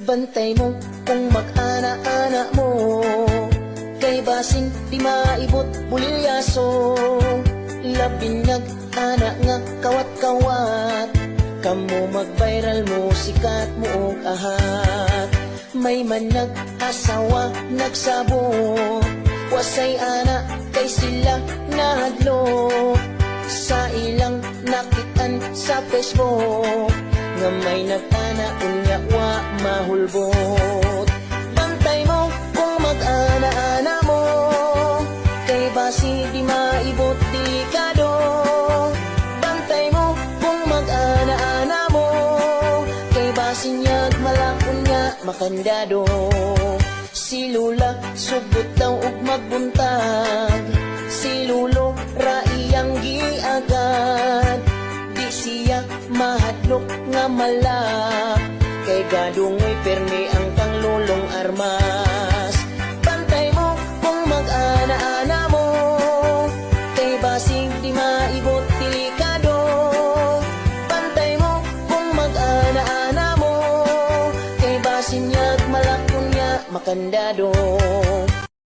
Bantay mo kung mag-ana-ana mo, kay basing di maibot bulilyaso. Labinyag ana nga kawat-kawat, kamo mag-viral mo sikat mo og ahat. May manag asawa nagsabot, wasay ana kay sila nahadlok. Sa ilang nakitan sa Facebook, nga may nag-ana unya wa mahulbot. Bantay mo kung mag-ana-ana mo, kay basi di maibot delikado. Bantay mo kung mag-ana-ana mo, kay basi nyag malakon nga makandado. Si Lula sugot daw og magbuntag, si Lulo raiyang giagad. Di siya mahadlok nga mala, kay gadungoy permi ang kang lulong armas. Bantay mo kung mag-ana-ana mo, kay basig di maibot delikado. Bantay mo kung mag-ana-ana mo, kay basig nyag malakon nga makandado.